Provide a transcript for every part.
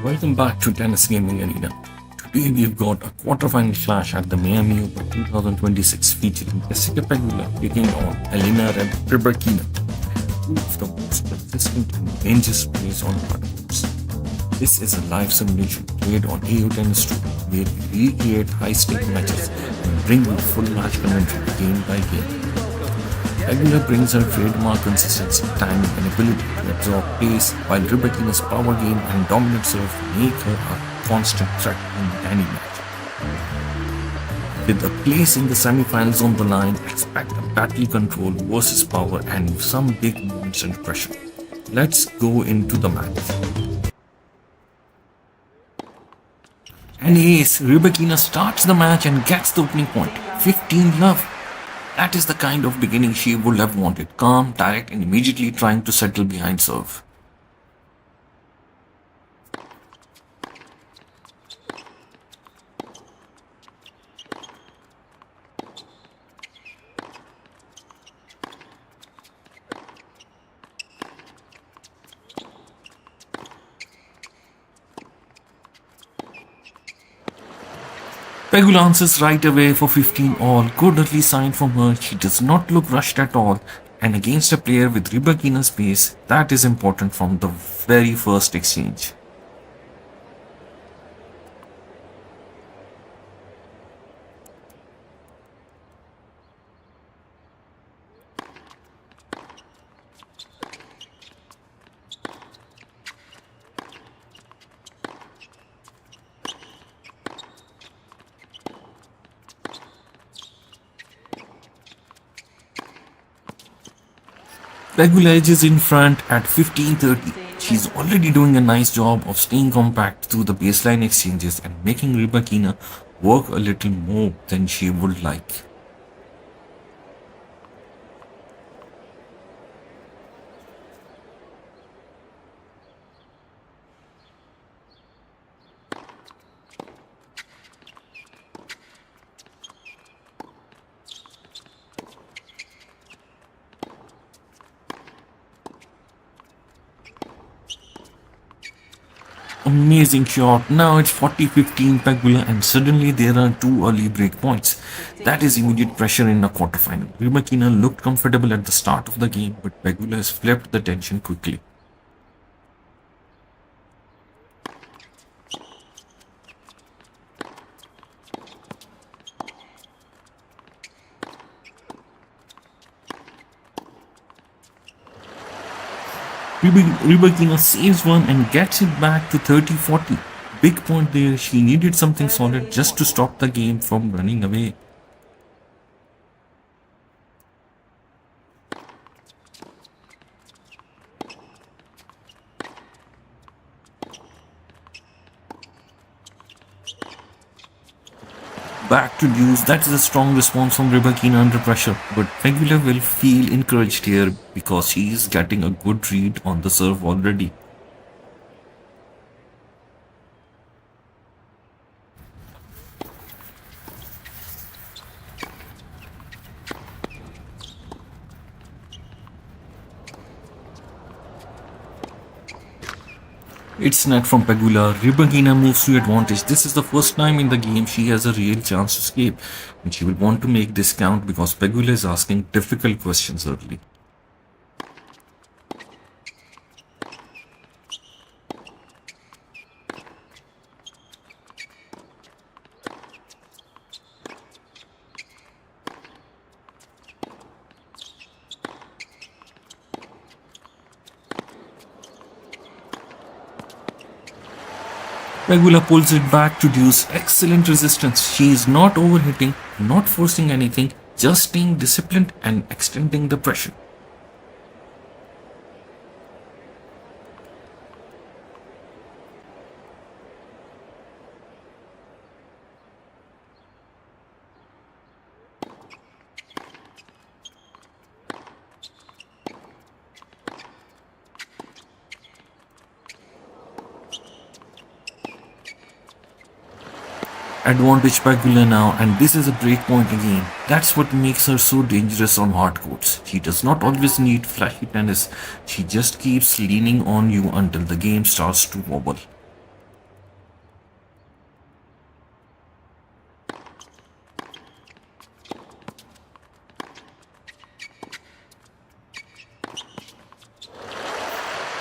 Welcome back to Tennis Gaming Arena. Today we've got a quarterfinal clash at the Miami Open 2026 featuring Jessica Pegula taking on Elena Rybakina, two of the most consistent and dangerous players on hard courts. This is a live simulation played on AO Tennis Tour where we recreate high-stake matches and bring you full match commentary game by game. Pegula brings her trademark consistency, timing, and ability to absorb pace, while Rybakina's power game and dominant serve make her a constant threat in any match. With a place in the semi-finals on the line, expect a battle control versus power and some big moments and pressure. Let's go into the match. And ace, Rybakina starts the match and gets the opening point, 15-love. That is the kind of beginning she would have wanted, calm, direct, and immediately trying to settle behind serve. Pegula answers right away for 15 all. Good early sign from her. She does not look rushed at all. And against a player with Rybakina's pace, that is important from the very first exchange. Pegula is in front at 15:30. She's already doing a nice job of staying compact through the baseline exchanges and making Rybakina work a little more than she would like. Amazing shot. Now it's 40-15 Pegula and suddenly there are two early break points. That is immediate pressure in a quarterfinal. Rybakina looked comfortable at the start of the game, but Pegula has flipped the tension quickly. Rybakina saves one and gets it back to 30-40. Big point there, she needed something solid just to stop the game from running away. Back to deuce, that is a strong response from Rybakina under pressure, but Pegula will feel encouraged here because she is getting a good read on the serve already. It's net from Pegula. Rybakina moves to advantage. This is the first time in the game she has a real chance to escape. And she will want to make this count because Pegula is asking difficult questions early. Pegula pulls it back to deuce. Excellent resistance. She is not overhitting, not forcing anything, just staying disciplined and extending the pressure. Advantage Pegula now, and this is a break point again. That's what makes her so dangerous on hard courts. She does not always need flashy tennis. She just keeps leaning on you until the game starts to wobble.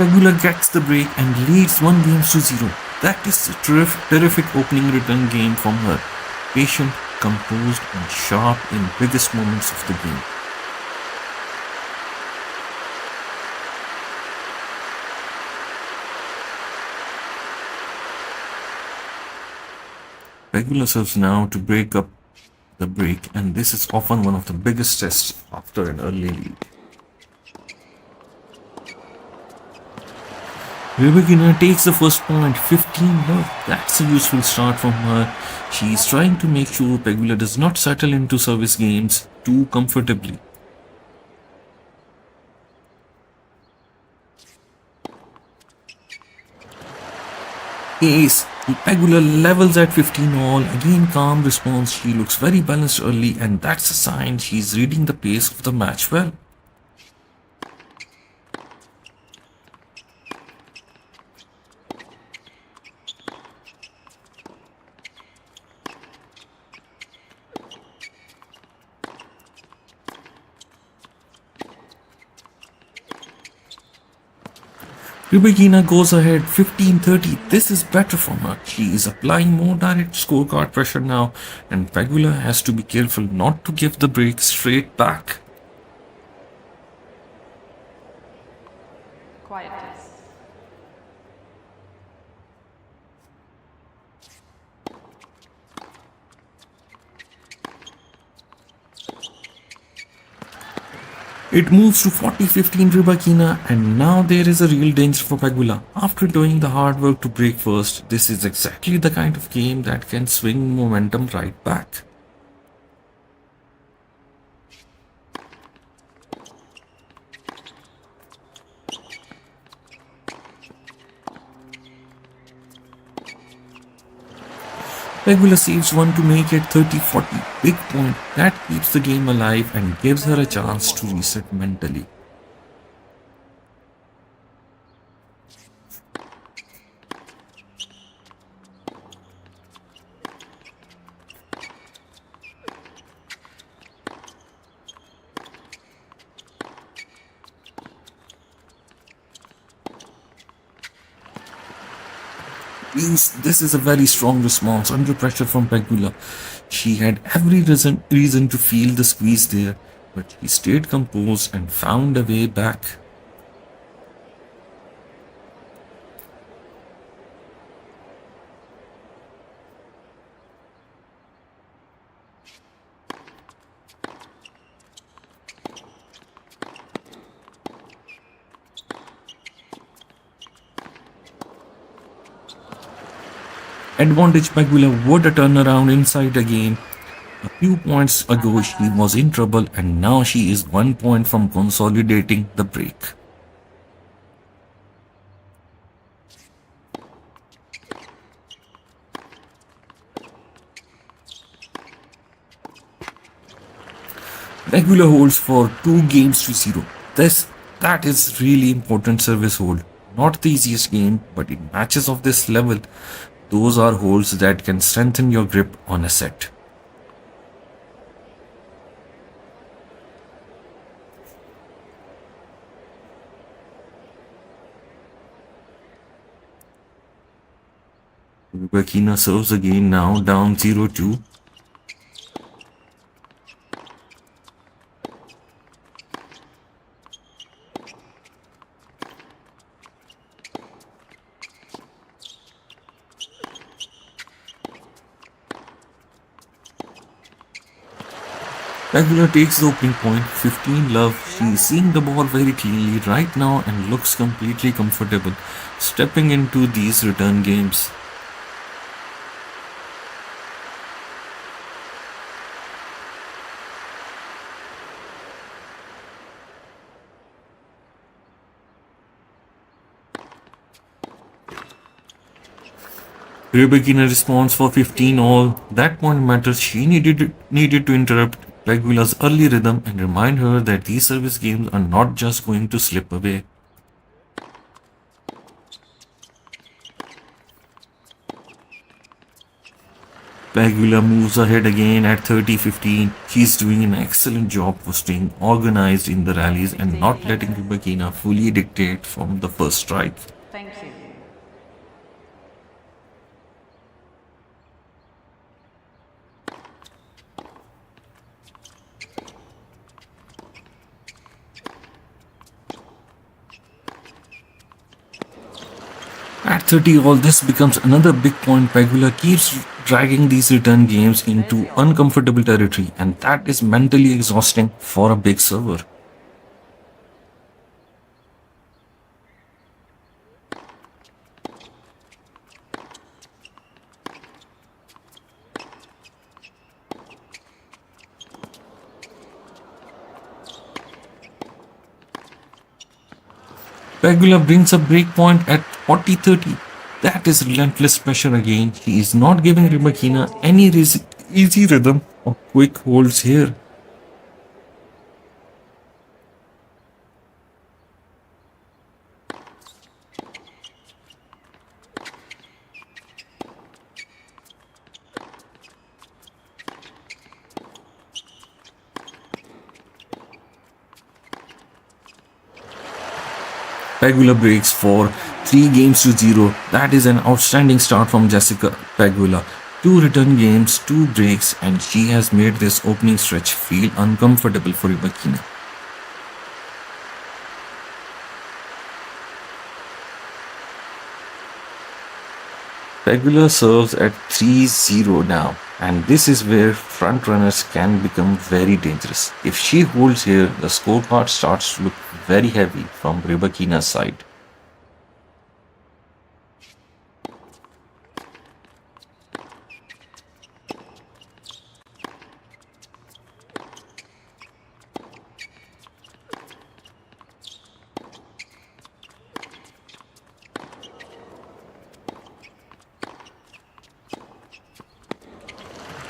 Pegula gets the break and leads 1 game to 0. That is a terrific opening return game from her. Patient, composed, and sharp in biggest moments of the game. Pegula serves now to break up the break, and this is often one of the biggest tests after an early lead. Rybakina takes the first point, 15 love. That's a useful start from her. She is trying to make sure Pegula does not settle into service games too comfortably. Ace. Pegula levels at 15 all. Again, calm response. She looks very balanced early, and that's a sign she's reading the pace of the match well. Rybakina goes ahead 15-30. This is better for her. She is applying more direct scorecard pressure now, and Pegula has to be careful not to give the break straight back. Quiet, please. It moves to 40-15 Rybakina, and now there is a real danger for Pegula. After doing the hard work to break first, this is exactly the kind of game that can swing momentum right back. Pegula saves one to make it 30-40. Big point. That keeps the game alive and gives her a chance to reset mentally. This is a very strong response under pressure from Pegula. She had every reason to feel the squeeze there, but she stayed composed and found a way back. Advantage Pegula would a turnaround inside again. A few points ago she was in trouble, and now she is 1 point from consolidating the break. Pegula holds for 2 games to 0. That is really important service hold. Not the easiest game, but in matches of this level, those are holds that can strengthen your grip on a set. Rybakina serves again now, down 0-2. Pegula takes the opening point, 15 love. She is seeing the ball very cleanly right now and looks completely comfortable stepping into these return games. Rybakina responds for 15 all. That point matters. She needed to interrupt Pegula's early rhythm and remind her that these service games are not just going to slip away. Pegula moves ahead again at 30-15. She's doing an excellent job of staying organized in the rallies and not letting Rybakina fully dictate from the first strike. Thank you. At 30 all, this becomes another big point. Pegula keeps dragging these return games into uncomfortable territory, and that is mentally exhausting for a big server. Pegula brings a breakpoint at 40-30. That is relentless pressure again. He is not giving Rybakina any easy rhythm or quick holds here. Pegula breaks for 3 games to 0. That is an outstanding start from Jessica Pegula. 2 return games, 2 breaks, and she has made this opening stretch feel uncomfortable for Rybakina. Pegula serves at 3-0 now, and this is where frontrunners can become very dangerous. If she holds here, the scorecard starts to look very heavy from Rybakina's side.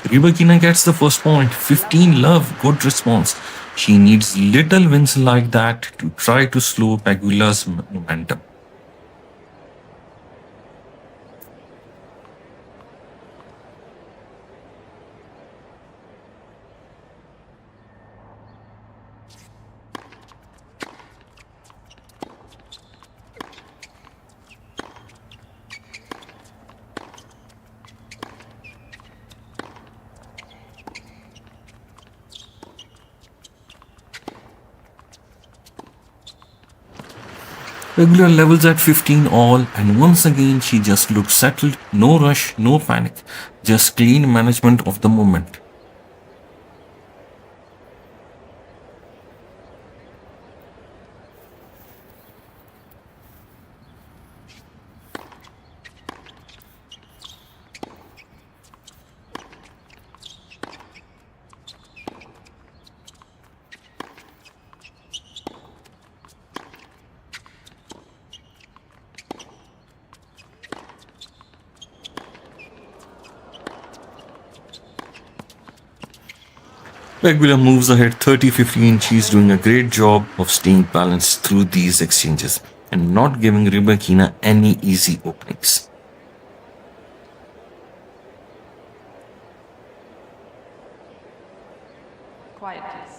Rybakina gets the first point. 15 love, good response. She needs little wins like that to try to slow Pegula's momentum. Regular levels at 15 all, and once again she just looks settled, no rush, no panic, just clean management of the moment. Pegula moves ahead 30-15. She's doing a great job of staying balanced through these exchanges and not giving Rybakina any easy openings. Quiet, please.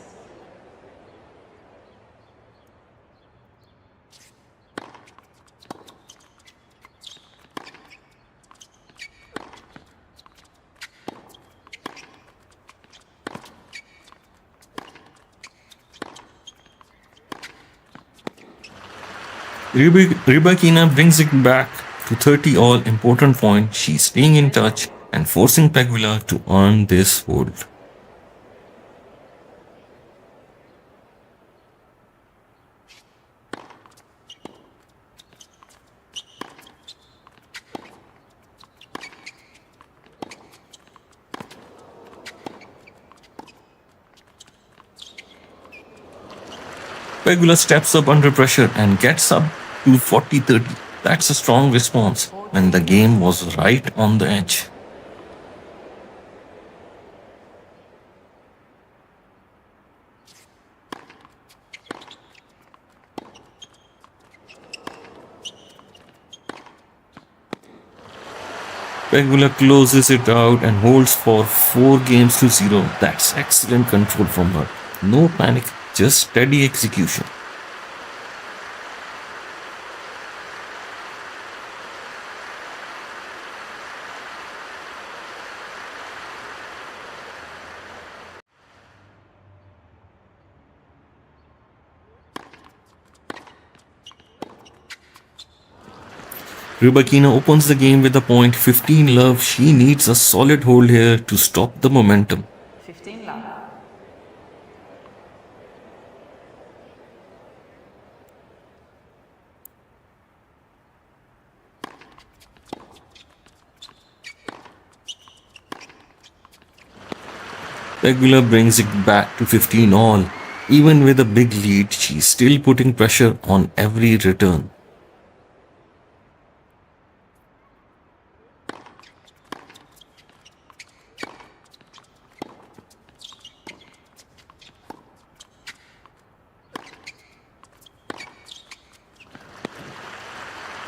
Rybakina brings it back to 30 all, important point. She's staying in touch and forcing Pegula to earn this hold. Pegula steps up under pressure and gets up to 40-30. That's a strong response when the game was right on the edge. Pegula closes it out and holds for 4 games to 0. That's excellent control from her. No panic, just steady execution. Rybakina opens the game with a point 15 love. She needs a solid hold here to stop the momentum. 15 love. Pegula brings it back to 15 all. Even with a big lead, she's still putting pressure on every return.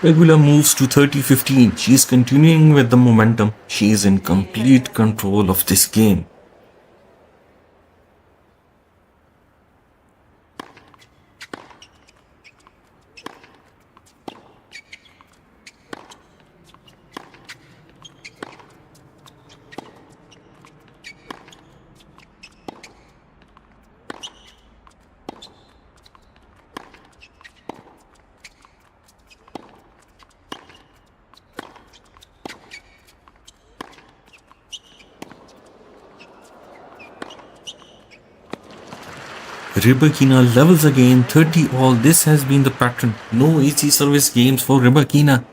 Pegula moves to 30-15. She is continuing with the momentum. She is in complete control of this game. Rybakina levels again, 30 all. This has been the pattern. No easy service games for Rybakina.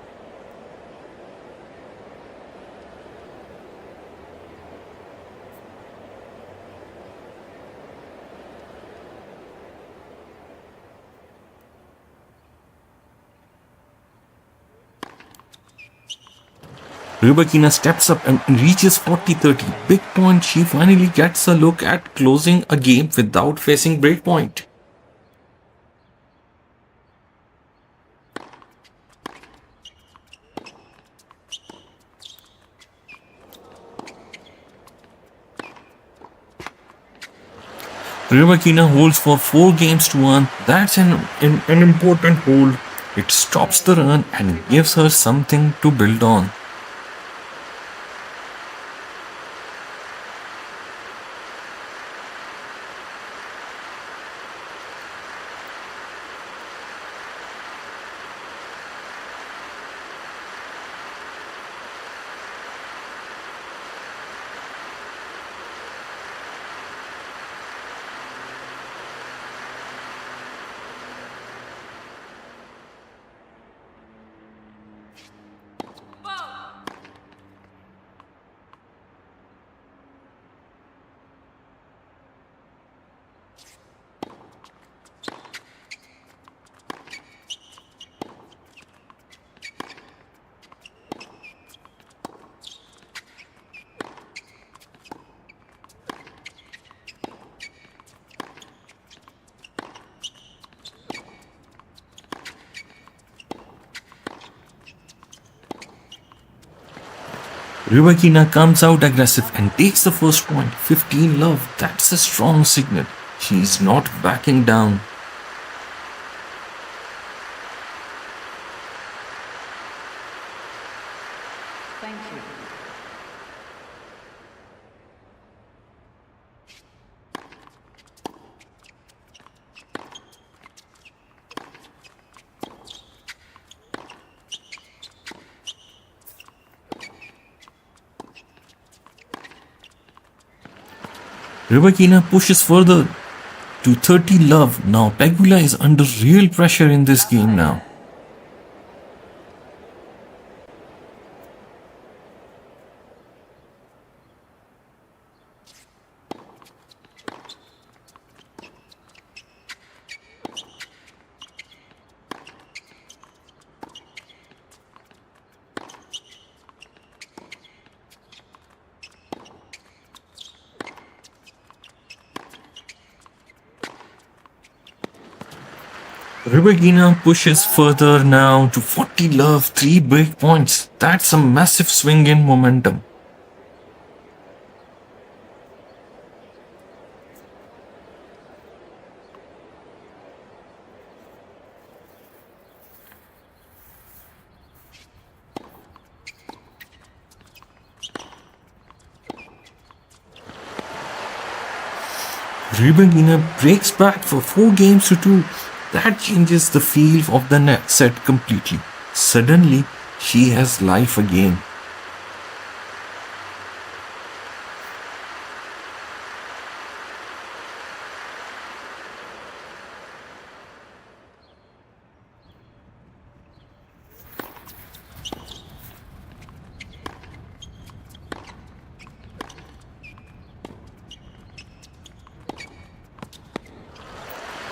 Rybakina steps up and reaches 40-30. Big point, she finally gets a look at closing a game without facing breakpoint. Rybakina holds for 4 games to 1. That's an important hold. It stops the run and gives her something to build on. Rybakina comes out aggressive and takes the first point. 15 love. That's a strong signal. She's not backing down. Thank you. Rybakina pushes further to 30 love. Now Pegula is under real pressure in this game now. Rybakina pushes further now to 40 love, 3 break points. That's a massive swing in momentum. Rybakina breaks back for 4 games to 2. That changes the feel of the net set completely. Suddenly, she has life again.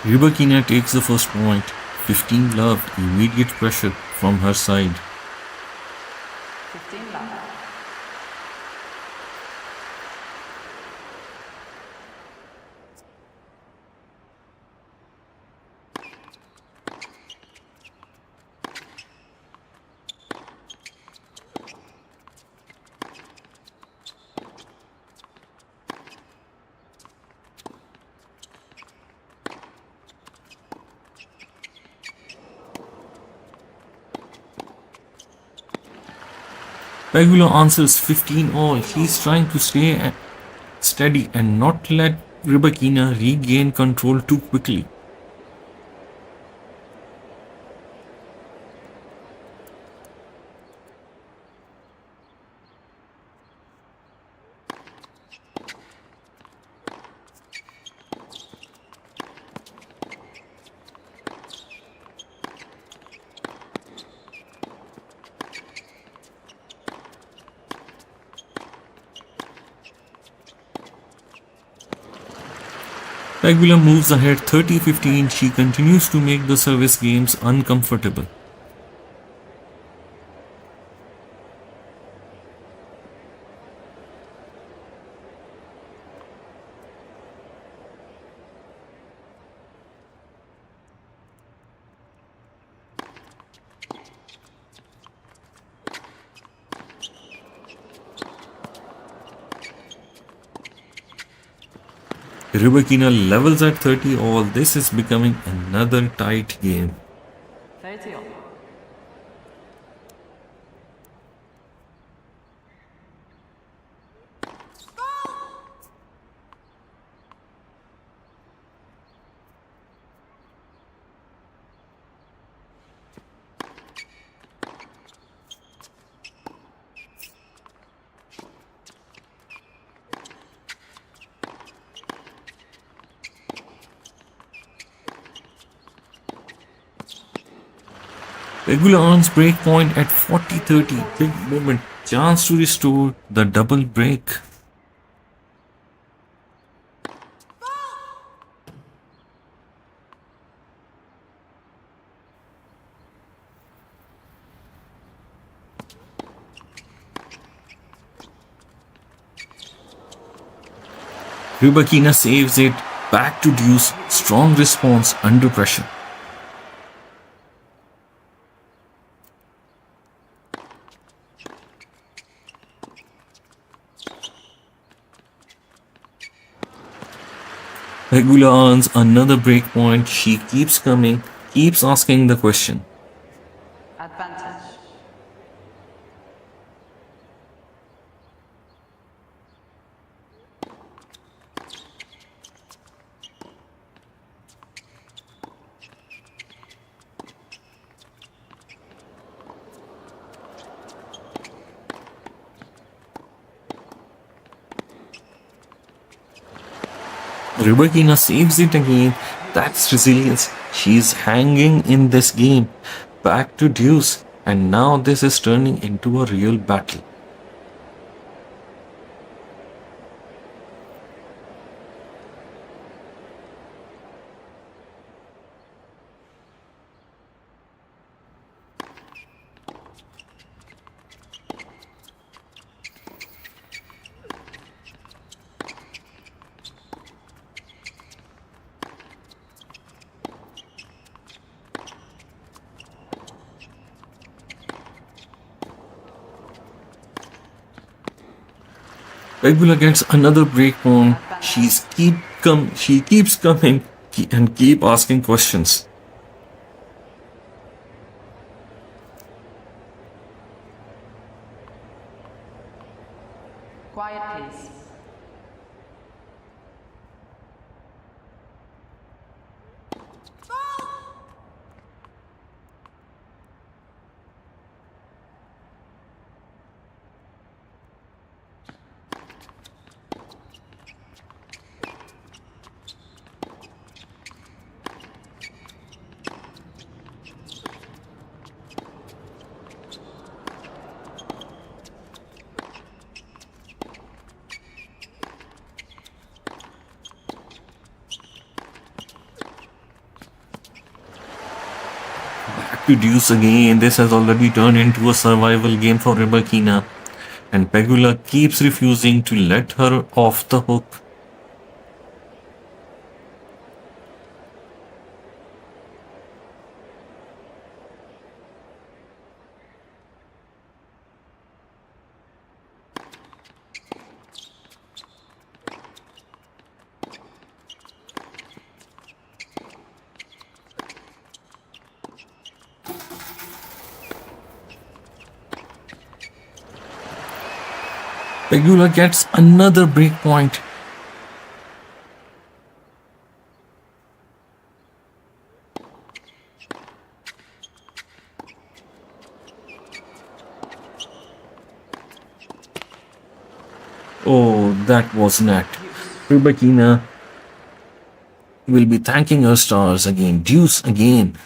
Rybakina takes the first point. 15 love, immediate pressure from her side. 15 love. Pegula answers 15 all. She's trying to stay steady and not let Rybakina regain control too quickly. Pegula moves ahead 30-15. She continues to make the service games uncomfortable. Rybakina levels at 30 all. This is becoming another tight game. 30 all. Pegula earns break point at 40-30. Big moment. Chance to restore the double break. Rybakina saves it. Back to deuce. Strong response under pressure. Pegula earns another break point. She keeps coming, keeps asking the question. Advantage. Rybakina saves it again. That's resilience. She's hanging in this game. Back to deuce. And now this is turning into a real battle. Pegula gets another break point. She keeps coming and keep asking questions. Quiet, please. Back to deuce again. This has already turned into a survival game for Rybakina, and Pegula keeps refusing to let her off the hook. Pegula gets another break point. Oh, that was net. Rybakina will be thanking her stars again. Deuce again.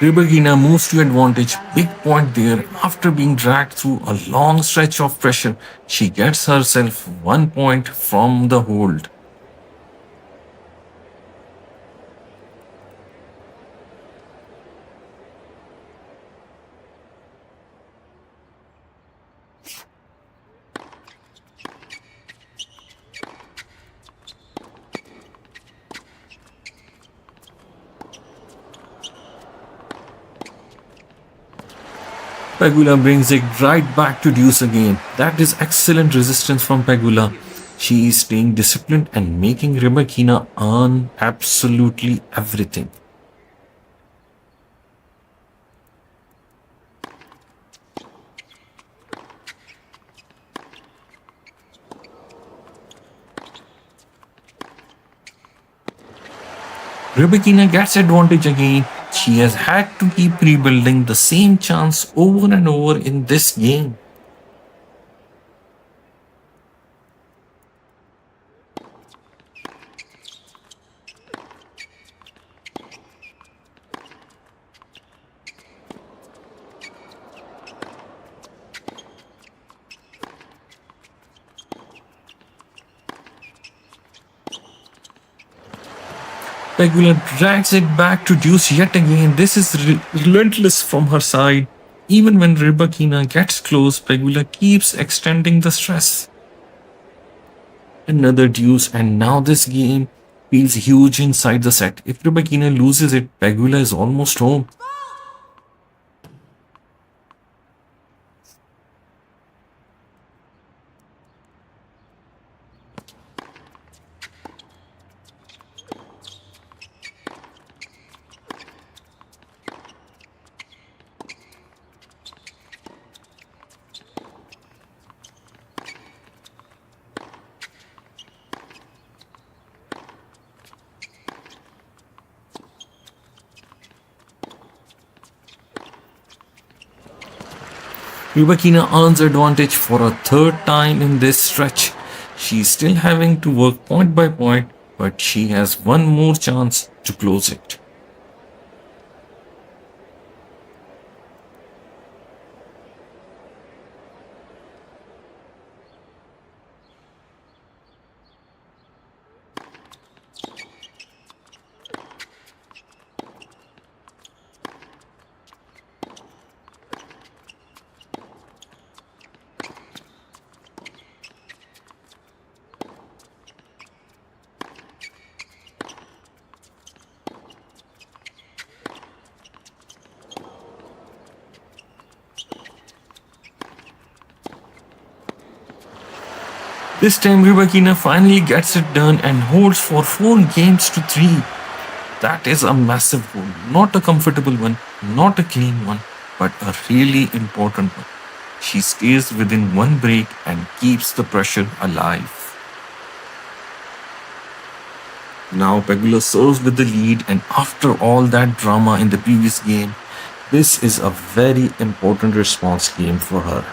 Rybakina moves to advantage. Big point there. After being dragged through a long stretch of pressure, she gets herself 1 point from the hold. Pegula brings it right back to deuce again. That is excellent resistance from Pegula. She is staying disciplined and making Rybakina earn absolutely everything. Rybakina gets advantage again. She has had to keep rebuilding the same chance over and over in this game. Pegula drags it back to deuce yet again. This is relentless from her side. Even when Rybakina gets close, Pegula keeps extending the stress. Another deuce, and now this game feels huge inside the set. If Rybakina loses it, Pegula is almost home. Rybakina earns advantage for a third time in this stretch. She's still having to work point by point, but she has one more chance to close it. This time Rybakina finally gets it done and holds for 4 games to 3. That is a massive goal. Not a comfortable one, not a clean one, but a really important one. She stays within one break and keeps the pressure alive. Now Pegula serves with the lead, and after all that drama in the previous game, this is a very important response game for her.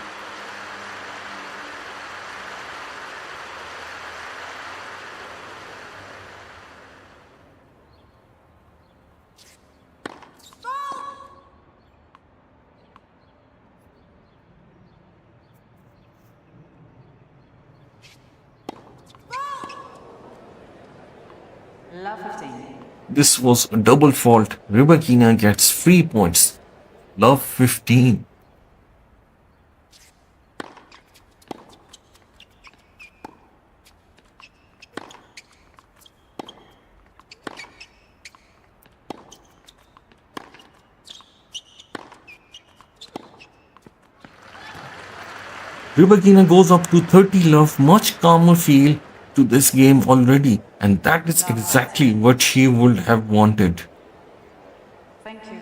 Love 15. This was a double fault. Rybakina gets 3 points. Love 15. Rybakina goes up to 30 love, much calmer feel to this game already, and that is exactly what she would have wanted. Thank you.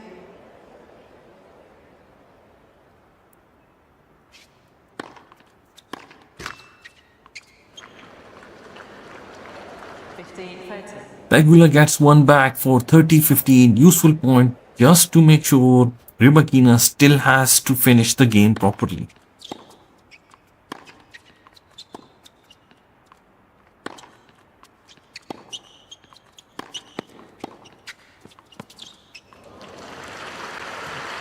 Pegula gets one back for 30-15, useful point just to make sure Rybakina still has to finish the game properly.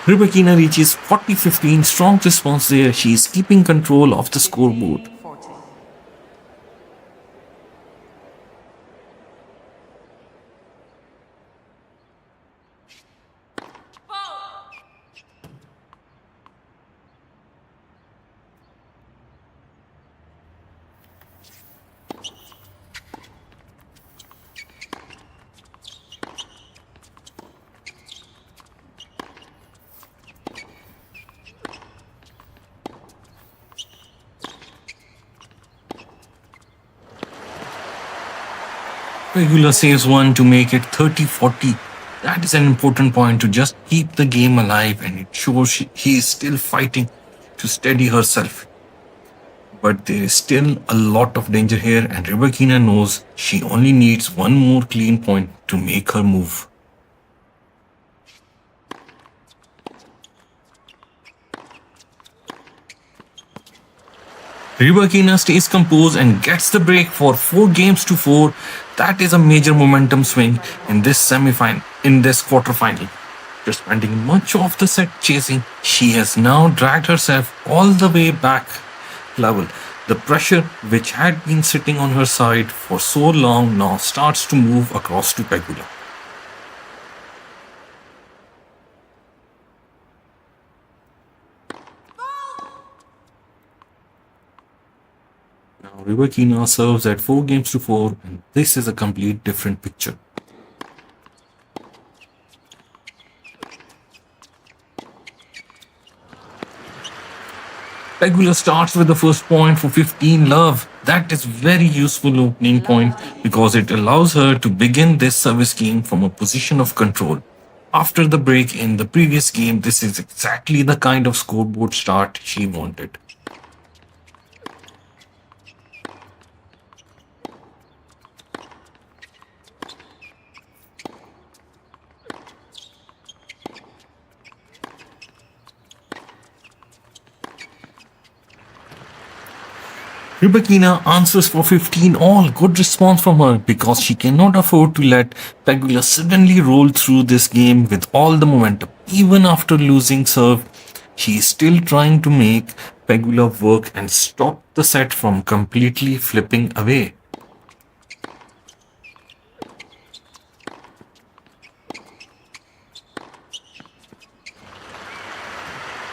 Rybakina reaches 40-15, strong response there. She is keeping control of the scoreboard. 40. Pegula saves one to make it 30-40. That is an important point to just keep the game alive, and it shows he is still fighting to steady herself. But there is still a lot of danger here, and Rybakina knows she only needs one more clean point to make her move. Rybakina stays composed and gets the break for 4 games to 4. That is a major momentum swing in this quarterfinal. After spending much of the set chasing, she has now dragged herself all the way back level. The pressure which had been sitting on her side for so long now starts to move across to Pegula. Now Rybakina serves at 4 games to 4, and this is a complete different picture. Pegula starts with the first point for 15 love. That is very useful opening point because it allows her to begin this service game from a position of control. After the break in the previous game, this is exactly the kind of scoreboard start she wanted. Rybakina answers for 15 all. Good response from her because she cannot afford to let Pegula suddenly roll through this game with all the momentum. Even after losing serve, she is still trying to make Pegula work and stop the set from completely flipping away.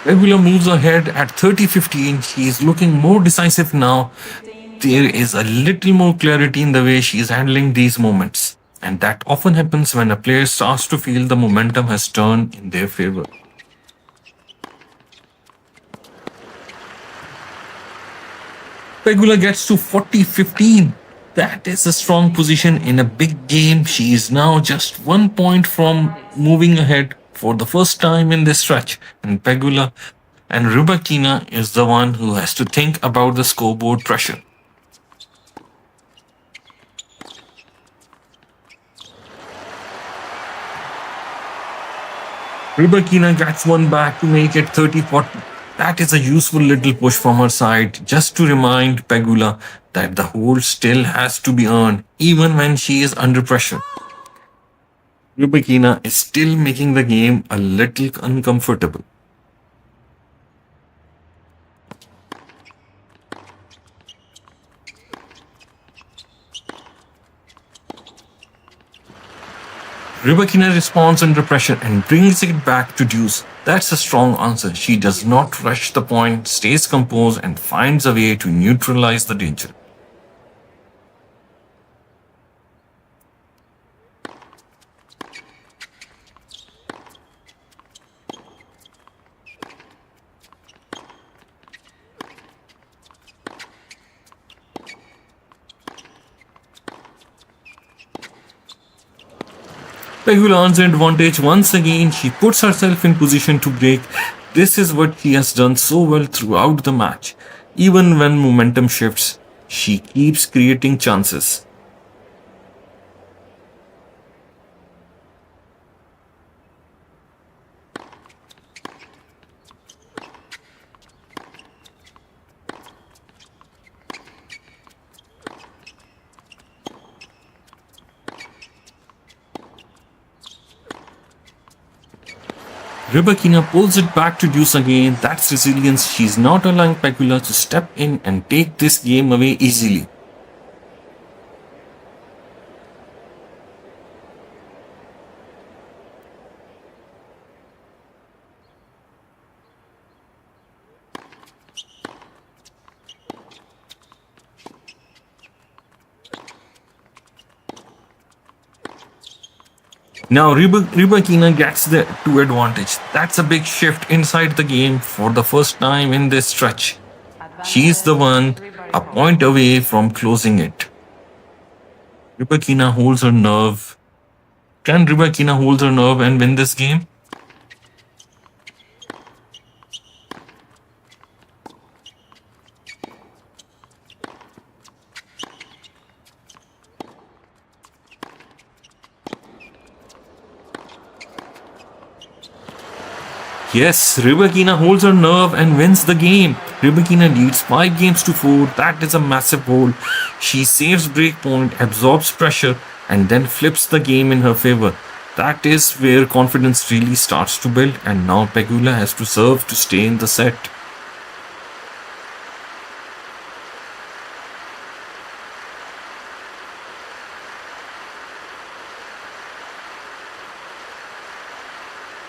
Pegula moves ahead at 30-15. She is looking more decisive now. There is a little more clarity in the way she is handling these moments. And that often happens when a player starts to feel the momentum has turned in their favor. Pegula gets to 40-15. That is a strong position in a big game. She is now just 1 point from moving ahead for the first time in this stretch. And Pegula and Rybakina is the one who has to think about the scoreboard pressure. Rybakina gets one back to make it 30-40. That is a useful little push from her side just to remind Pegula that the hold still has to be earned even when she is under pressure. Rybakina is still making the game a little uncomfortable. Rybakina responds under pressure and brings it back to deuce. That's a strong answer. She does not rush the point, stays composed, and finds a way to neutralize the danger. Pegula earns an advantage once again. She puts herself in position to break. This is what she has done so well throughout the match. Even when momentum shifts, she keeps creating chances. Rybakina pulls it back to deuce again. That's resilience. She's not allowing Pegula to step in and take this game away easily. Now Rybakina gets the 2 advantage. That's a big shift inside the game for the first time in this stretch. She's the one a point away from closing it. Rybakina holds her nerve. Can Rybakina hold her nerve and win this game? Yes, Rybakina holds her nerve and wins the game. Rybakina leads 5 games to 4. That is a massive hold. She saves breakpoint, absorbs pressure, and then flips the game in her favor. That is where confidence really starts to build, and now Pegula has to serve to stay in the set.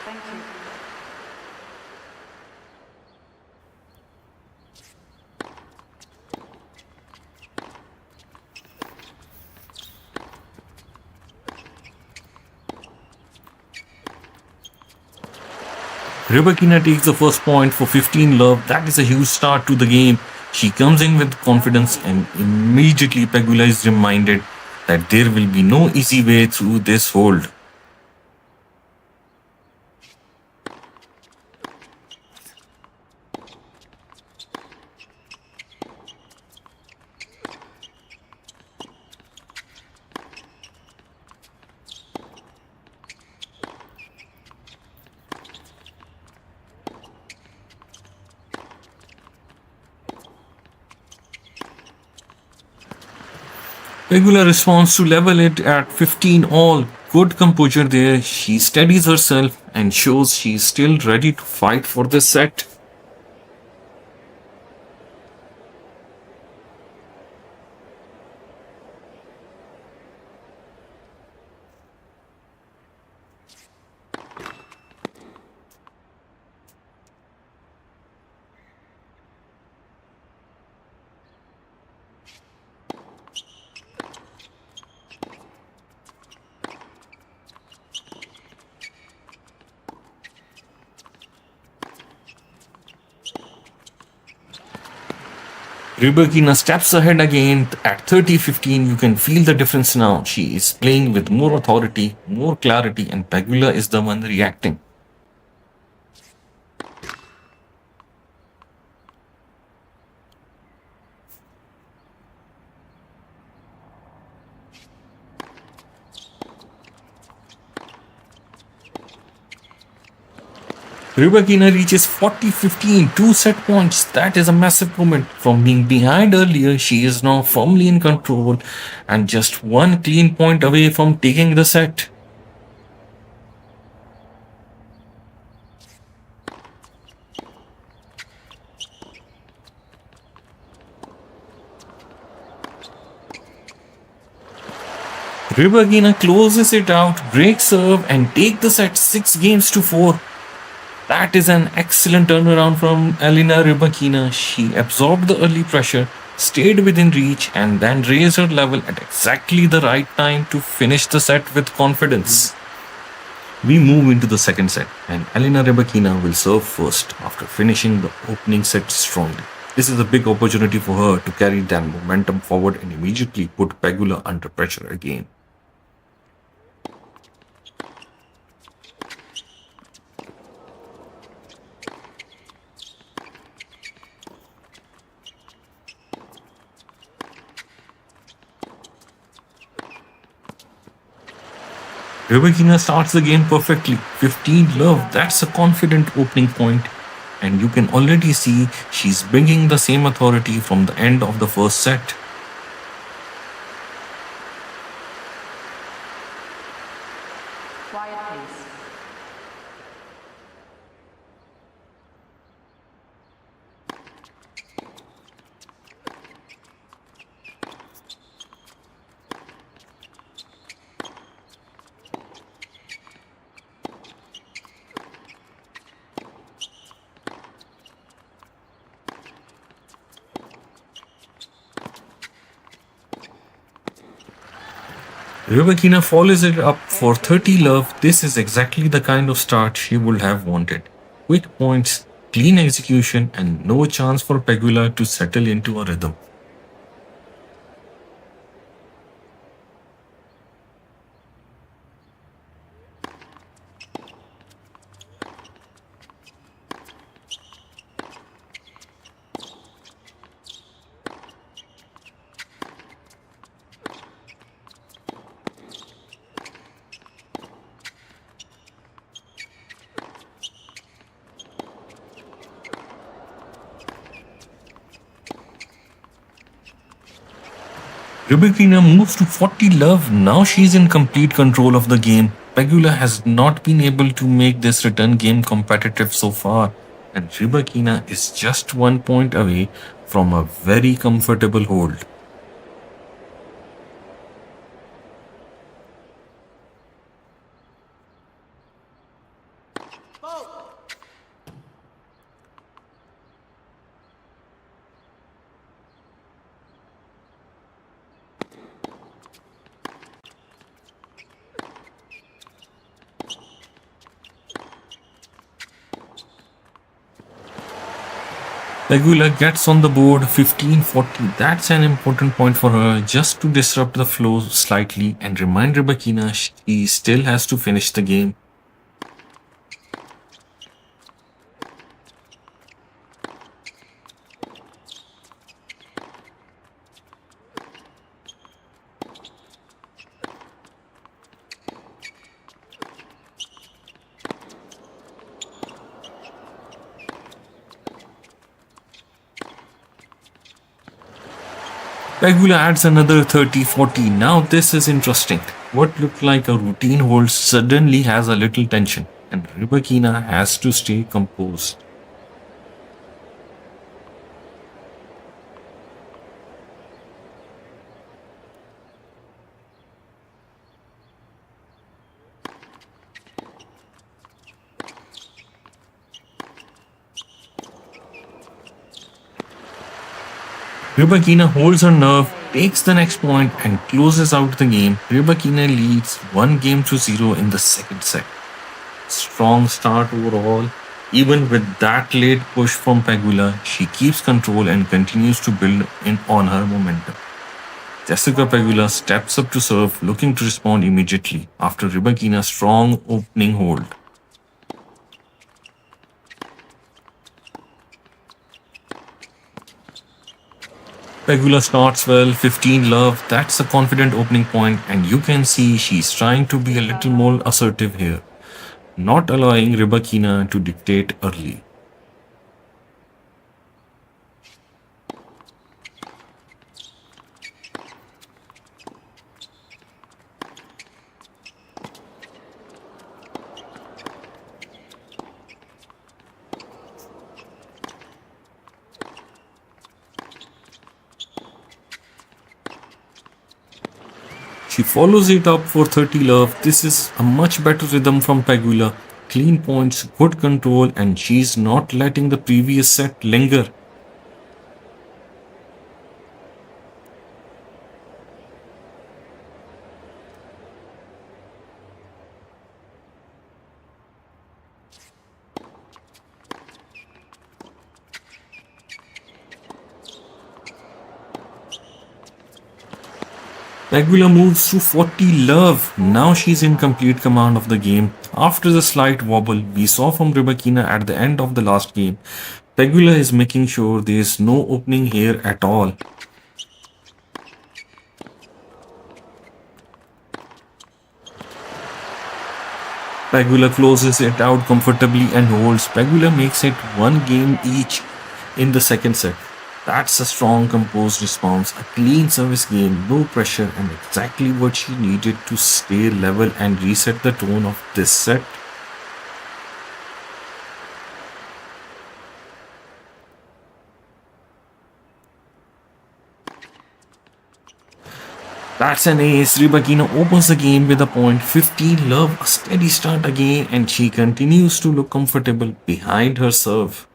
Thank you. Rybakina takes the first point for 15 love. That is a huge start to the game. She comes in with confidence, and immediately Pegula is reminded that there will be no easy way through this hold. Pegula responds to level it at 15 all. Good composure there. She steadies herself and shows she is still ready to fight for this set. Rybakina steps ahead again at 30-15. You can feel the difference now. She is playing with more authority, more clarity, and Pegula is the one reacting. Rybakina reaches 40-15, two set points. That is a massive moment. From being behind earlier, she is now firmly in control and just one clean point away from taking the set. Rybakina closes it out, breaks serve, and take the set 6-4. That is an excellent turnaround from Elena Rybakina. She absorbed the early pressure, stayed within reach, and then raised her level at exactly the right time to finish the set with confidence. We move into the second set, and Elena Rybakina will serve first after finishing the opening set strongly. This is a big opportunity for her to carry that momentum forward and immediately put Pegula under pressure again. Rybakina starts the game perfectly. 15 love, that's a confident opening point. And you can already see she's bringing the same authority from the end of the first set. Quiet please. Rybakina follows it up for 30 love. This is exactly the kind of start she would have wanted. Quick points, clean execution, and no chance for Pegula to settle into a rhythm. Rybakina moves to 40 love. Now she's in complete control of the game. Pegula has not been able to make this return game competitive so far, and Rybakina is just 1 point away from a very comfortable hold. Pegula gets on the board 15-40. That's an important point for her just to disrupt the flow slightly and remind Rybakina she still has to finish the game. Pegula adds another 30-40. Now this is interesting. What looked like a routine hold suddenly has a little tension, and Rybakina has to stay composed. Rybakina holds her nerve, takes the next point, and closes out the game. Rybakina leads 1-0 in the second set. Strong start overall. Even with that late push from Pegula, she keeps control and continues to build in on her momentum. Jessica Pegula steps up to serve, looking to respond immediately after Rybakina's strong opening hold. Pegula starts well, 15 love, that's a confident opening point, and you can see she's trying to be a little more assertive here, not allowing Rybakina to dictate early. She follows it up for 30 love. This is a much better rhythm from Pegula. Clean points, good control, and she's not letting the previous set linger. Pegula moves to 40 love. Now she's in complete command of the game. After the slight wobble we saw from Rybakina at the end of the last game, Pegula is making sure there is no opening here at all. Pegula closes it out comfortably and holds. Pegula makes it one game each in the second set. That's a strong, composed response, a clean service game, no pressure, and exactly what she needed to stay level and reset the tone of this set. That's an ace. Rybakina opens the game with a point 15 love, a steady start again, and she continues to look comfortable behind her serve.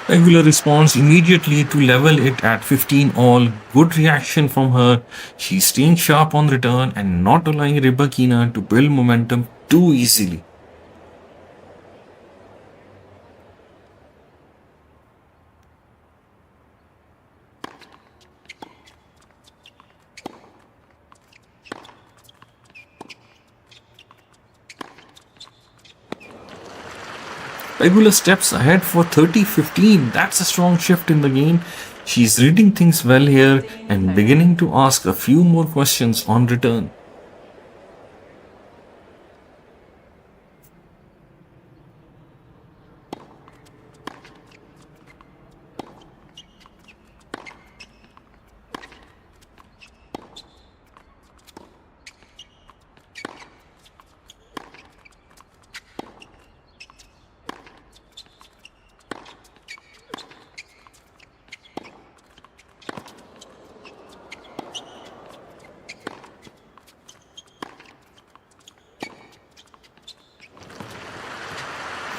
Pegula responds immediately to level it at 15 all. Good reaction from her. She's staying sharp on return and not allowing Rybakina to build momentum too easily. Pegula steps ahead for 30-15. That's a strong shift in the game. She's reading things well here and beginning to ask a few more questions on return.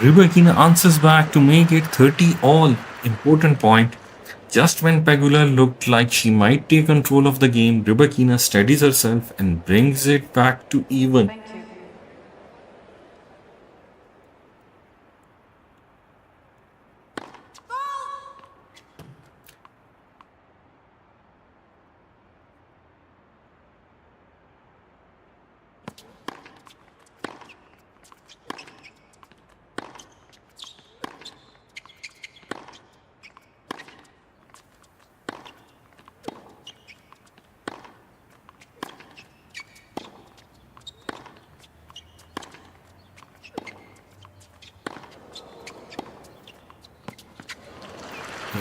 Rybakina answers back to make it 30 all. Important point. Just when Pegula looked like she might take control of the game, Rybakina steadies herself and brings it back to even. Thank you.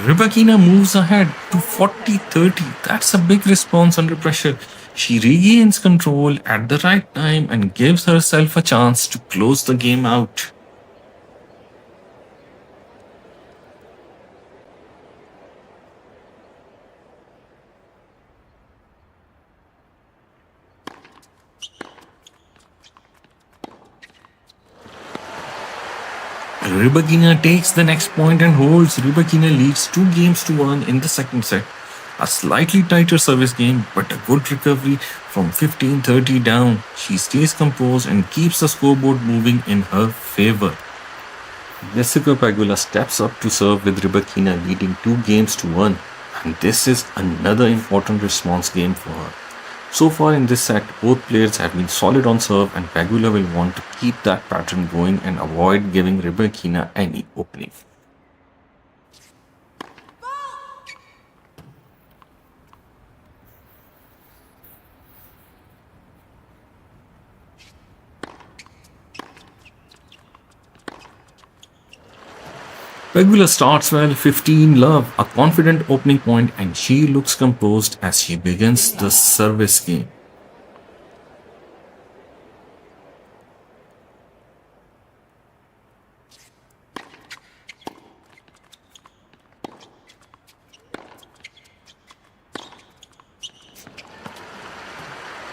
Rybakina moves ahead to 40-30. That's a big response under pressure. She regains control at the right time and gives herself a chance to close the game out. Rybakina takes the next point and holds. Rybakina leads 2 games to 1 in the second set. A slightly tighter service game, but a good recovery from 15-30 down. She stays composed and keeps the scoreboard moving in her favor. Jessica Pegula steps up to serve with Rybakina leading 2 games to 1, and this is another important response game for her. So far in this set, both players have been solid on serve, and Pegula will want to keep that pattern going and avoid giving Rybakina any opening. Pegula starts well, 15 love, a confident opening point, and she looks composed as she begins the service game.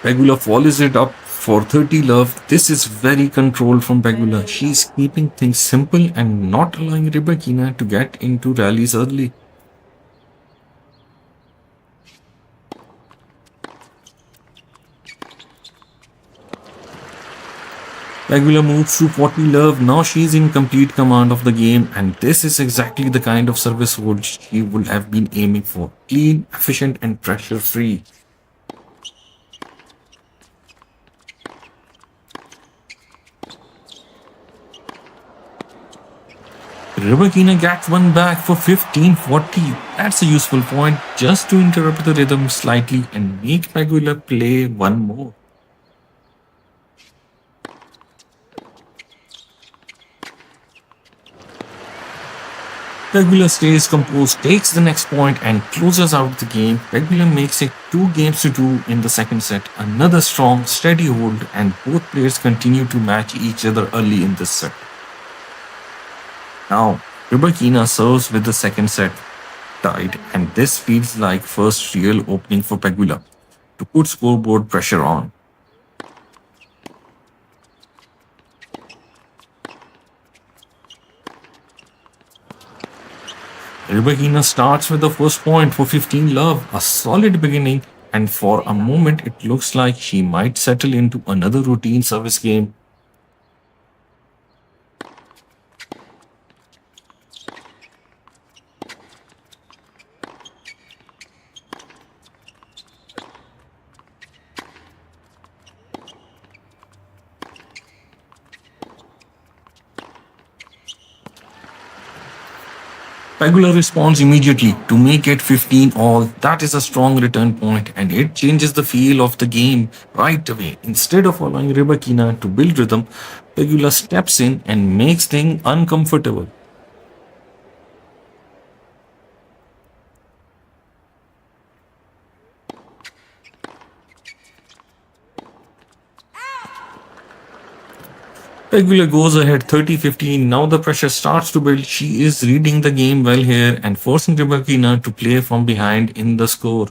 Pegula follows it up for 30 love. This is very controlled from Pegula. She's keeping things simple and not allowing Rybakina to get into rallies early. Pegula moves to 40 love. Now she's in complete command of the game, and this is exactly the kind of service hold she would have been aiming for. Clean, efficient, and pressure free. Rybakina gets one back for 15-40. That's a useful point just to interrupt the rhythm slightly and make Pegula play one more. Pegula stays composed, takes the next point, and closes out the game. Pegula makes it 2 games to 2 in the second set. Another strong, steady hold, and both players continue to match each other early in this set. Now, Rybakina serves with the second set tied, and this feels like first real opening for Pegula to put scoreboard pressure on. Rybakina starts with the first point for 15 love, a solid beginning, and for a moment it looks like she might settle into another routine service game. Pegula responds immediately to make it 15 all. That is a strong return point, and it changes the feel of the game right away. Instead of allowing Rybakina to build rhythm, Pegula steps in and makes things uncomfortable. Pegula goes ahead 30-15. Now the pressure starts to build. She is reading the game well here and forcing Rybakina to play from behind in the score.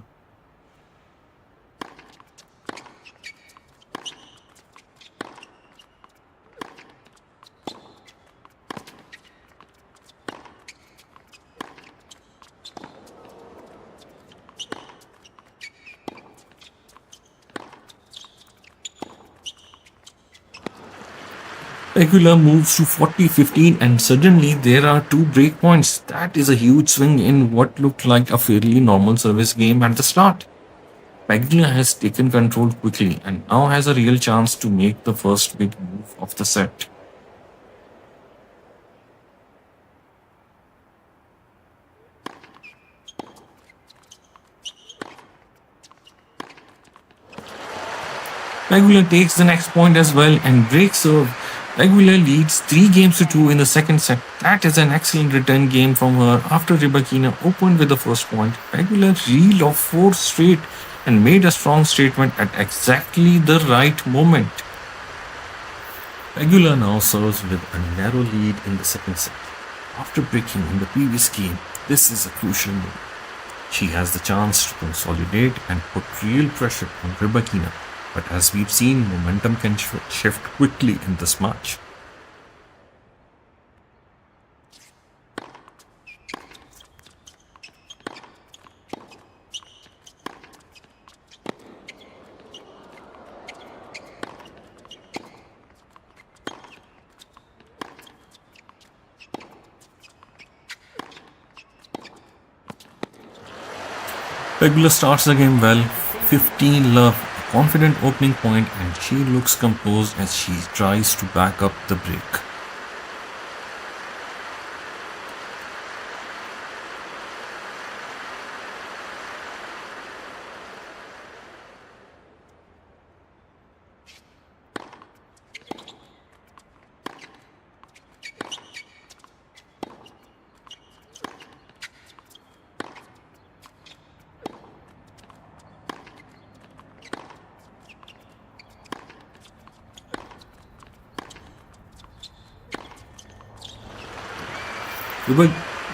Pegula moves to 40-15, and suddenly there are 2 breakpoints. That is a huge swing in what looked like a fairly normal service game at the start. Pegula has taken control quickly and now has a real chance to make the first big move of the set. Pegula takes the next point as well and breaks serve. Pegula leads 3 games to 2 in the second set. That is an excellent return game from her after Rybakina opened with the first point. Pegula reeled off 4 straight and made a strong statement at exactly the right moment. Pegula now serves with a narrow lead in the second set. After breaking in the previous game, this is a crucial move. She has the chance to consolidate and put real pressure on Rybakina. But as we've seen, momentum can shift quickly in this match. Pegula starts the game well, 15 love, a confident opening point, and she looks composed as she tries to back up the break.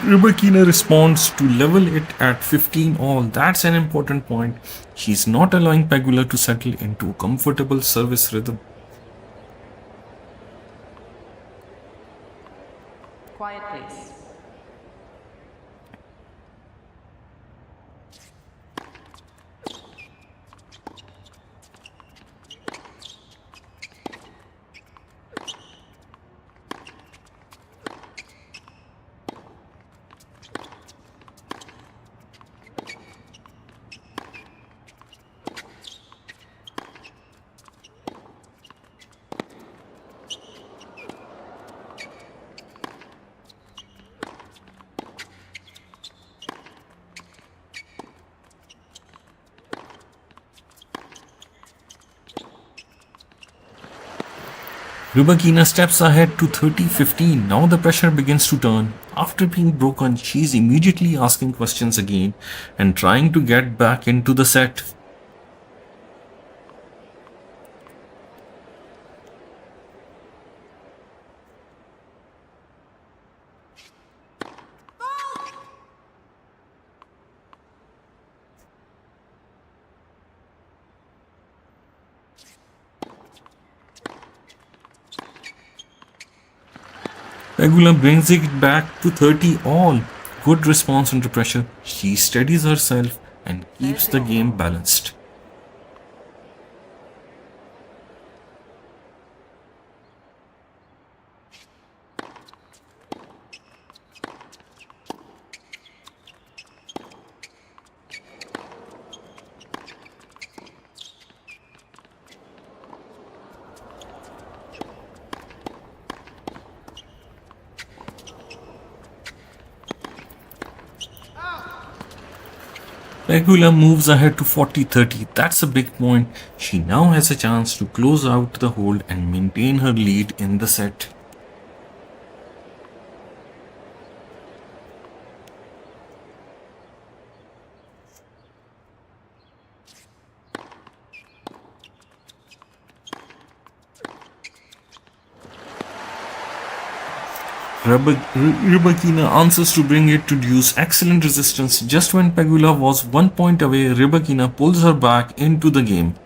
Rybakina responds to level it at 15 all. That's an important point. She's not allowing Pegula to settle into a comfortable service rhythm. Quiet, please. Rybakina steps ahead to 30-15. Now the pressure begins to turn. After being broken, she's immediately asking questions again and trying to get back into the set. Pegula brings it back to 30 all. Good response under pressure. She steadies herself and keeps the game balanced. Pegula moves ahead to 40-30. That's a big point. She now has a chance to close out the hold and maintain her lead in the set. Rybakina answers to bring it to deuce. Excellent resistance. Just when Pegula was 1 point away, Rybakina pulls her back into the game.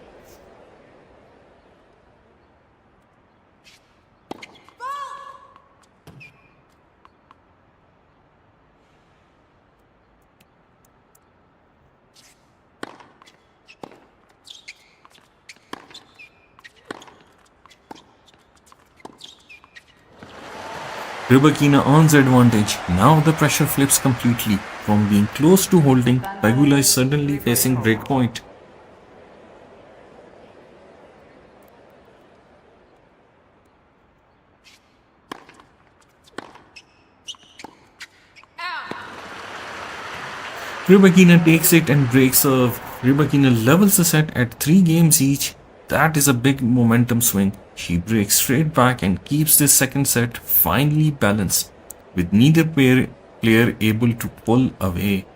Rybakina earns advantage. Now the pressure flips completely. From being close to holding, Pegula is suddenly facing breakpoint. Rybakina takes it and breaks serve. Rybakina levels the set at 3 games each. That is a big momentum swing. She breaks straight back and keeps this second set finely balanced, with neither player able to pull away.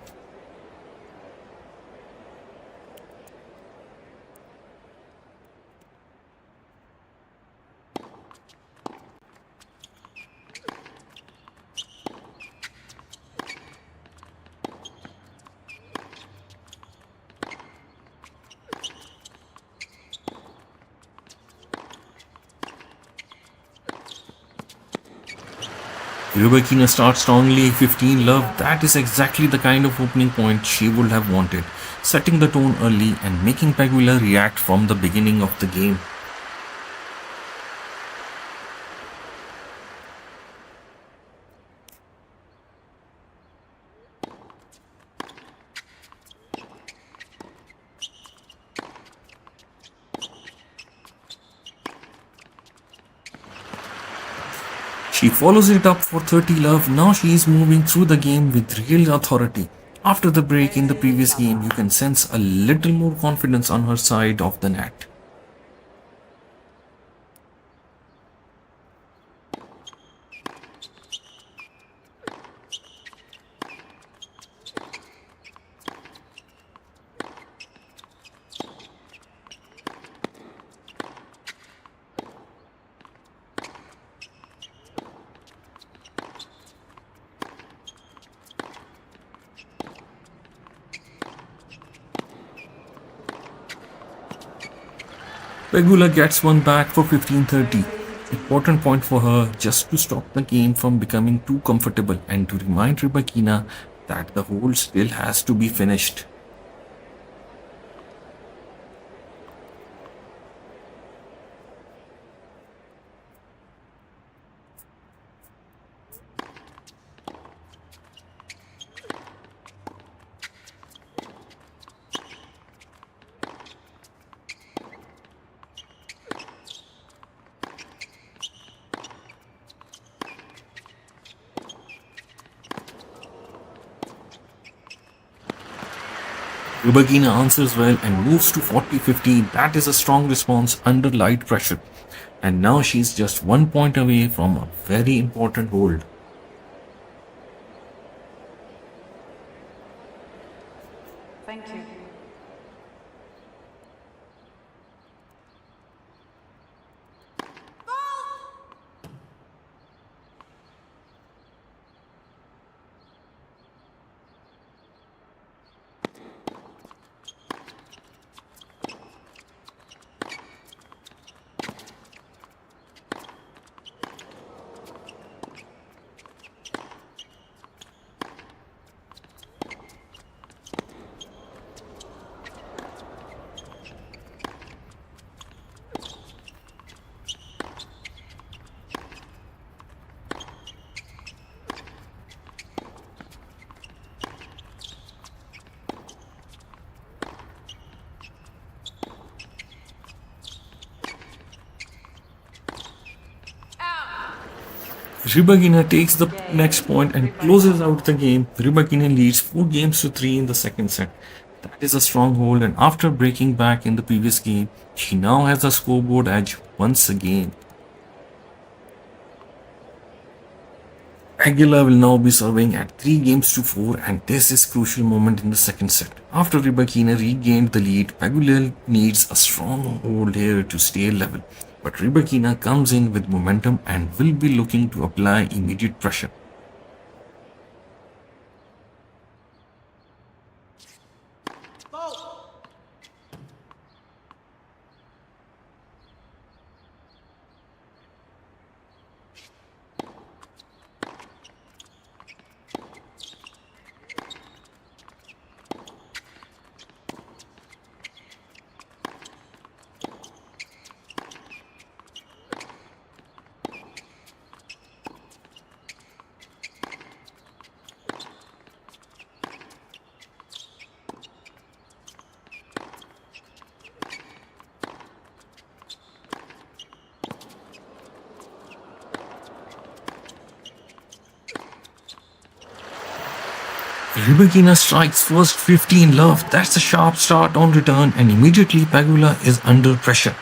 Rybakina starts strongly, 15 love. That is exactly the kind of opening point she would have wanted, setting the tone early and making Pegula react from the beginning of the game. She follows it up for 30 love. Now she is moving through the game with real authority. After the break in the previous game, you can sense a little more confidence on her side of the net. Pegula gets one back for 15-30. Important point for her just to stop the game from becoming too comfortable and to remind Rybakina that the hole still has to be finished. Rybakina answers well and moves to 40-15. That is a strong response under light pressure. And now she's just 1 point away from a very important hold. Thank you. Rybakina takes the next point and closes out the game. Rybakina leads 4 games to 3 in the second set. That is a strong hold, and after breaking back in the previous game, she now has a scoreboard edge once again. Pegula will now be serving at 3 games to 4, and this is crucial moment in the second set. After Rybakina regained the lead, Pegula needs a strong hold here to stay level. But Rybakina comes in with momentum and will be looking to apply immediate pressure. Rybakina strikes first 15 love. That's a sharp start on return, and immediately Pegula is under pressure.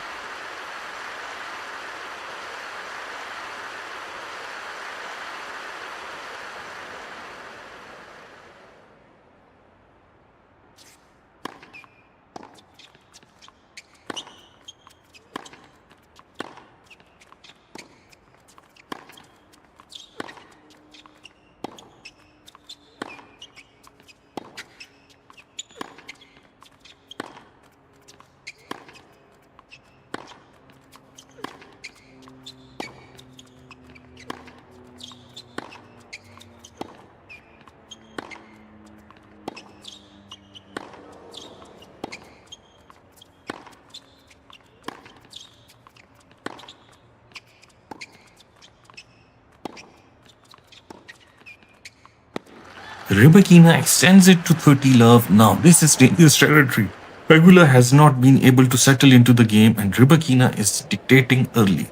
Rybakina extends it to 30 love. Now this is dangerous territory. Pegula has not been able to settle into the game, and Rybakina is dictating early.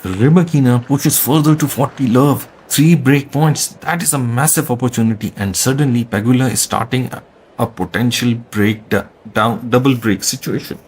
Rybakina pushes further to 40 love. 3 break points. That is a massive opportunity, and suddenly Pegula is starting a potential down double break situation.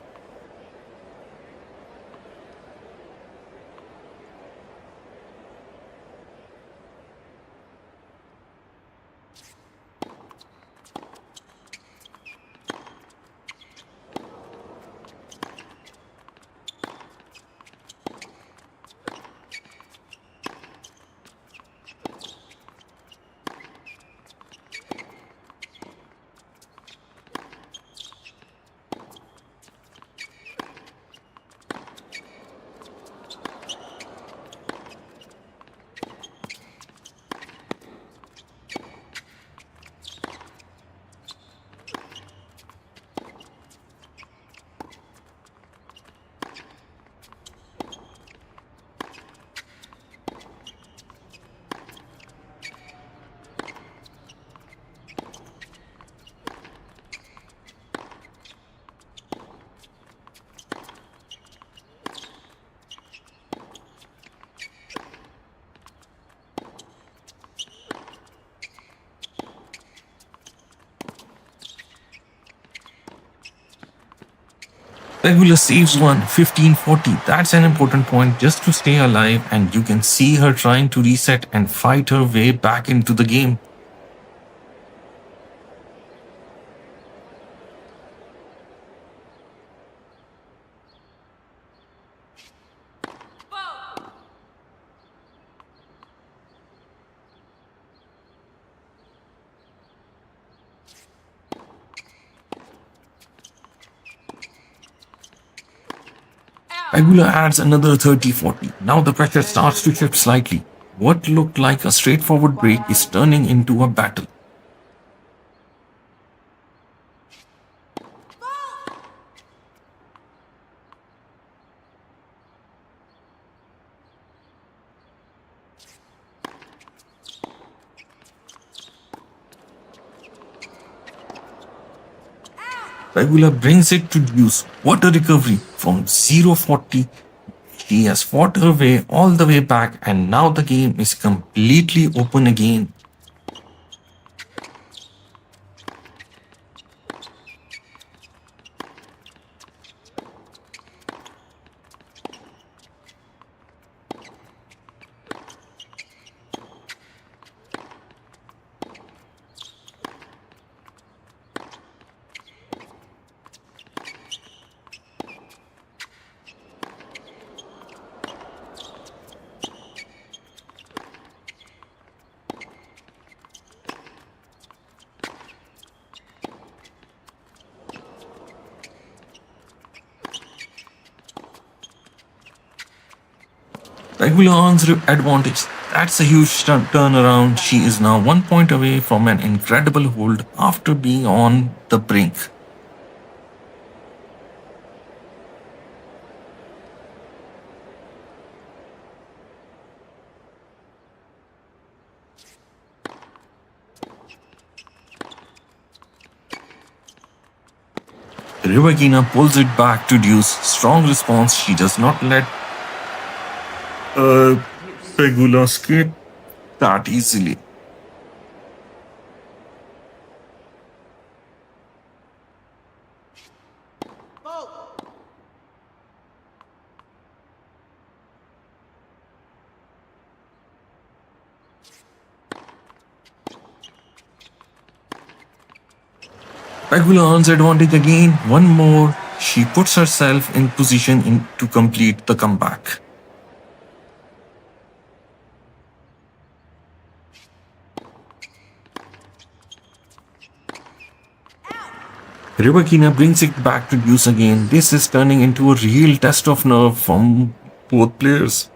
Pegula saves one, 15-40. That's an important point just to stay alive, and you can see her trying to reset and fight her way back into the game. Pegula adds another 30-40. Now the pressure starts to shift slightly. What looked like a straightforward break is turning into a battle. Pegula brings it to deuce. What a recovery from 0-40. She has fought her way all the way back, and now the game is completely open again. Pegula earns advantage. That's a huge turnaround. She is now 1 point away from an incredible hold after being on the brink. Rybakina pulls it back to deuce. Strong response. She does not let Pegula skate that easily. Pegula earns advantage again. One more. She puts herself in position to complete the comeback. Rybakina brings it back to deuce again. This is turning into a real test of nerve from both players.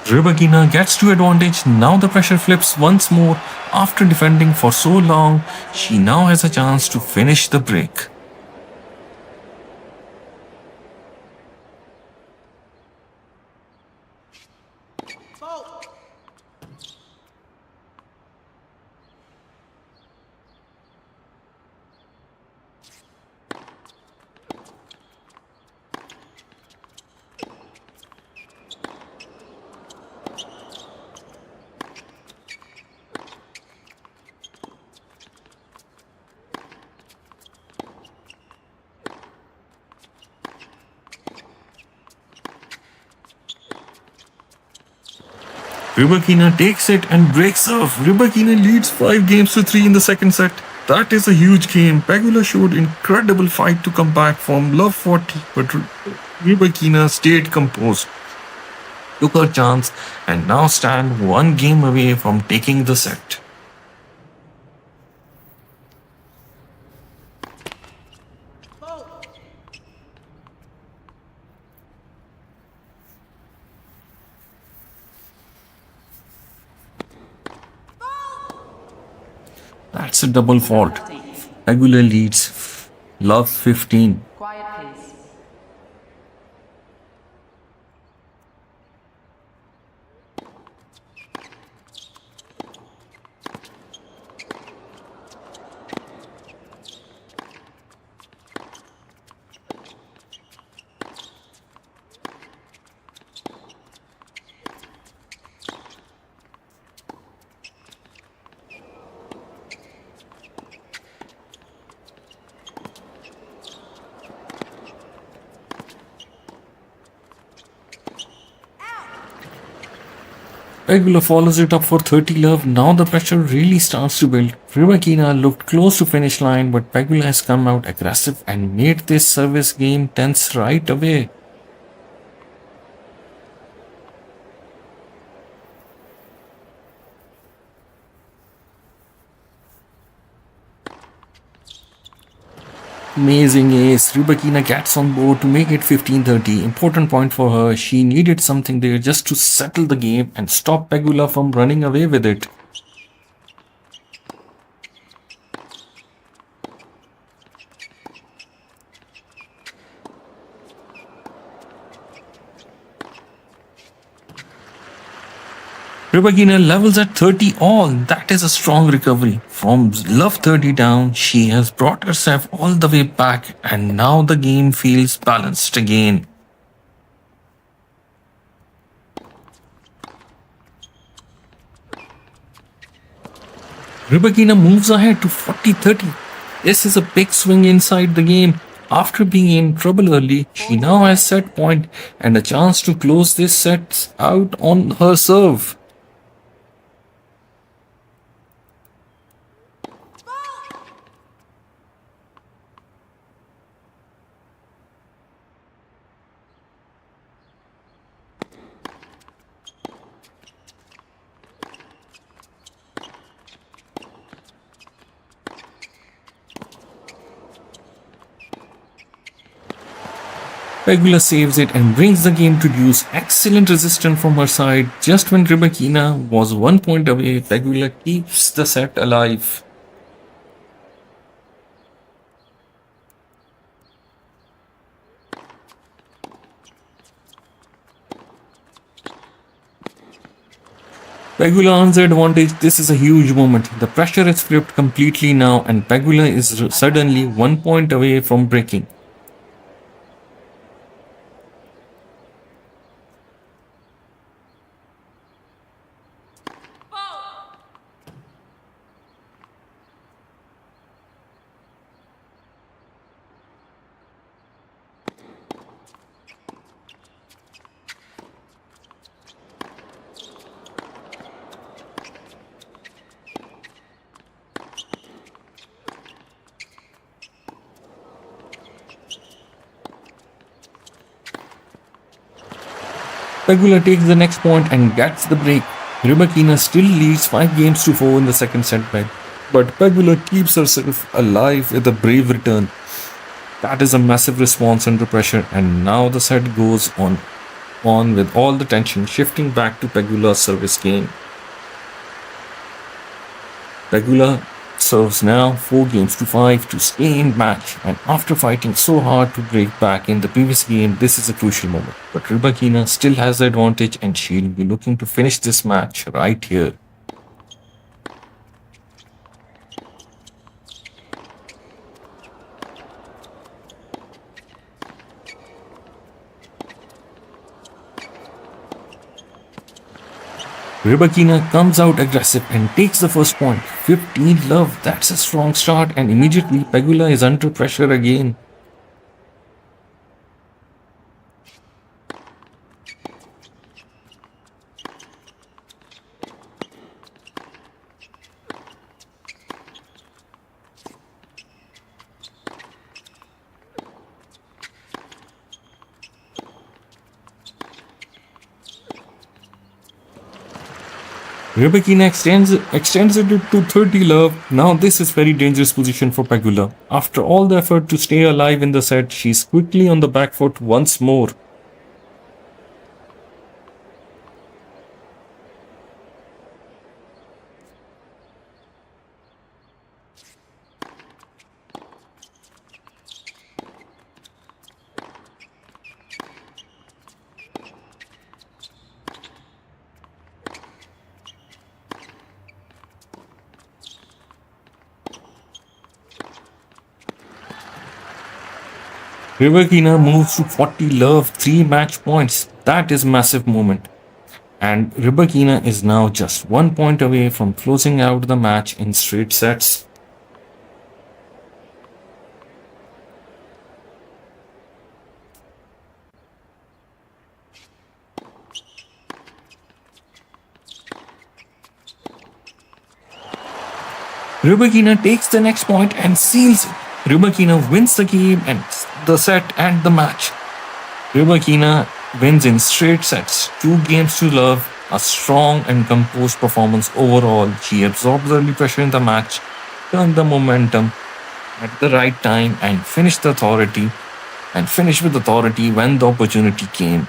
Rybakina gets to advantage. Now the pressure flips once more. After defending for so long, she now has a chance to finish the break. Rybakina takes it and breaks off. Rybakina leads 5 games to 3 in the second set. That is a huge game. Pegula showed incredible fight to come back from love 40, but Rybakina stayed composed, took her chance, and now stand 1 game away from taking the set. That's a double fault. Pegula leads love 15. Quiet, please. Pegula follows it up for 30 love. Now the pressure really starts to build. Rybakina looked close to finish line, but Pegula has come out aggressive and made this service game tense right away. Amazing ace. Rybakina gets on board to make it 15-30. Important point for her. She needed something there just to settle the game and stop Pegula from running away with it. Rybakina levels at 30 all. That is a strong recovery. From love 30 down, she has brought herself all the way back, and now the game feels balanced again. Rybakina moves ahead to 40-30. This is a big swing inside the game. After being in trouble early, she now has set point and a chance to close this set out on her serve. Pegula saves it and brings the game to deuce. Excellent resistance from her side. Just when Rybakina was 1 point away, Pegula keeps the set alive. Pegula earns the advantage. This is a huge moment. The pressure is flipped completely now, and Pegula is suddenly 1 point away from breaking. Pegula takes the next point and gets the break. Rybakina still leads 5 games to 4 in the second set but Pegula keeps herself alive with a brave return. That is a massive response under pressure, and now the set goes on with all the tension shifting back to Pegula's service game. Pegula serves now 4 games to 5 to stay in match, and after fighting so hard to break back in the previous game, this is a crucial moment. But Rybakina still has the advantage, and she'll be looking to finish this match right here. Rybakina comes out aggressive and takes the first point. 15 love, that's a strong start, and immediately Pegula is under pressure again. Rybakina extends it to 30 love. Now this is very dangerous position for Pegula. After all the effort to stay alive in the set, she's quickly on the back foot once more. Rybakina moves to 40 love, 3 match points. That is massive moment. And Rybakina is now just 1 point away from closing out the match in straight sets. Rybakina takes the next point and seals it. Rybakina wins the game and the set and the match. Rybakina wins in straight sets, 2 games to love, a strong and composed performance overall. She absorbed the early pressure in the match, turned the momentum at the right time, and finished with authority when the opportunity came.